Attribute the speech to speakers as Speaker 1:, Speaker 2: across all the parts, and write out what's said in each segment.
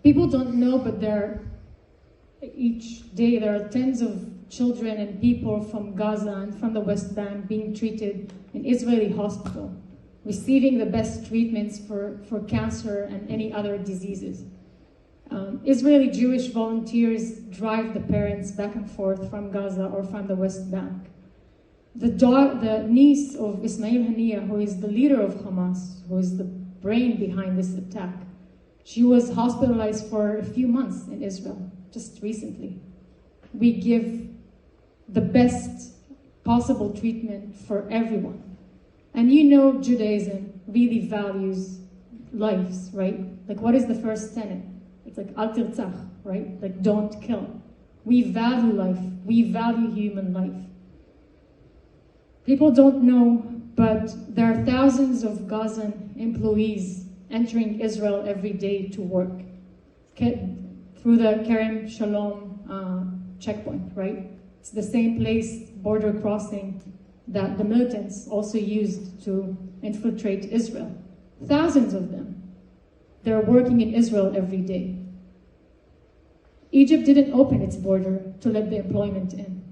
Speaker 1: People don't know, but each day there are tens of children and people from Gaza and from the West Bank being treated in Israeli hospital, receiving the best treatments for cancer and any other diseases. Israeli Jewish volunteers drive the parents back and forth from Gaza or from the West Bank. The niece of Ismail Haniyeh, who is the leader of Hamas, who is the brain behind this attack, she was hospitalized for a few months in Israel, just recently. We give the best possible treatment for everyone. And you know Judaism really values lives, right? Like, what is the first tenet? It's like, al tirtzach, right? Like, don't kill. We value life. We value human life. People don't know, but there are thousands of Gazan employees entering Israel every day to work through the Kerem Shalom checkpoint, right? It's the same place, border crossing, that the militants also used to infiltrate Israel. Thousands of them. They're working in Israel every day. Egypt didn't open its border to let the employment in.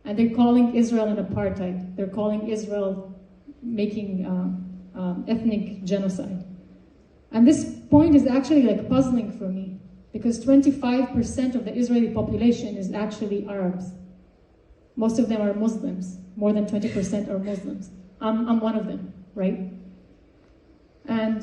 Speaker 1: And they're calling Israel an apartheid. They're calling Israel making ethnic genocide. And this point is actually like puzzling for me, because 25% of the Israeli population is actually Arabs. Most of them are Muslims. More than 20% are Muslims. I'm one of them, right? And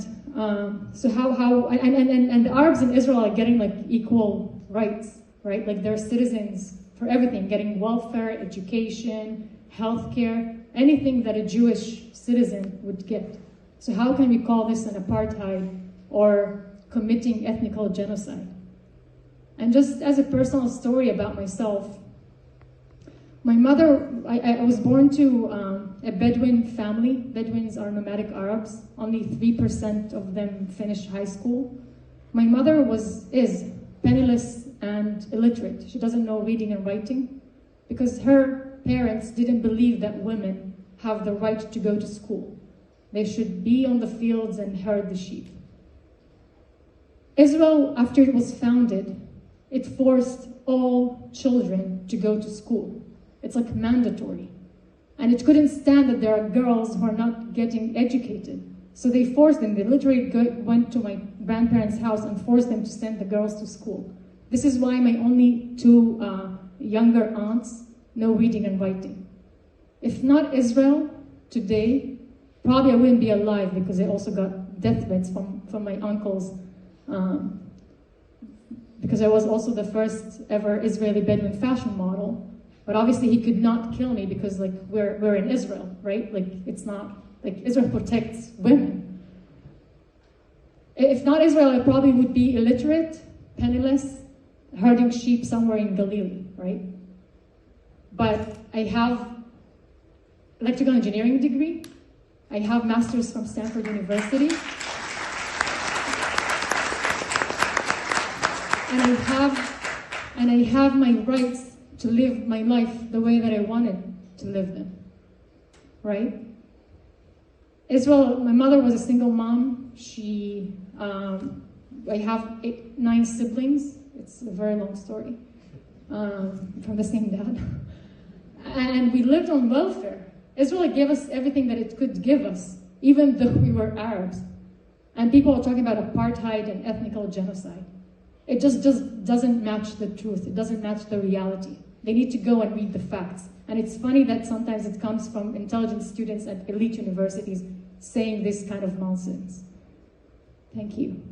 Speaker 1: so and the Arabs in Israel are getting like equal rights, right? Like they're citizens for everything, getting welfare, education, healthcare, anything that a Jewish citizen would get. So how can we call this an apartheid or committing ethnical genocide? And just as a personal story about myself, my mother, I was born to a Bedouin family. Bedouins are nomadic Arabs. Only 3% of them finish high school. My mother is penniless and illiterate. She doesn't know reading and writing because her parents didn't believe that women have the right to go to school. They should be on the fields and herd the sheep. Israel, after it was founded, it forced all children to go to school. It's like mandatory. And it couldn't stand that there are girls who are not getting educated. So they forced them. They literally went to my grandparents' house and forced them to send the girls to school. This is why my only two younger aunts know reading and writing. If not Israel today, probably I wouldn't be alive, because I also got death threats from my uncles, because I was also the first ever Israeli Bedouin fashion model. But obviously he could not kill me because like we're in Israel, right? Like it's not, like Israel protects women. If not Israel, I probably would be illiterate, penniless, herding sheep somewhere in Galilee, right? But I have electrical engineering degree. I have masters from Stanford University. And I have my rights to live my life the way that I wanted to live them, right? Israel, my mother was a single mom. I have 9 siblings. It's a very long story, from the same dad. And we lived on welfare. Israel gave us everything that it could give us, even though we were Arabs. And people are talking about apartheid and ethnical genocide. It just doesn't match the truth. It doesn't match the reality. They need to go and read the facts. And it's funny that sometimes it comes from intelligent students at elite universities saying this kind of nonsense. Thank you.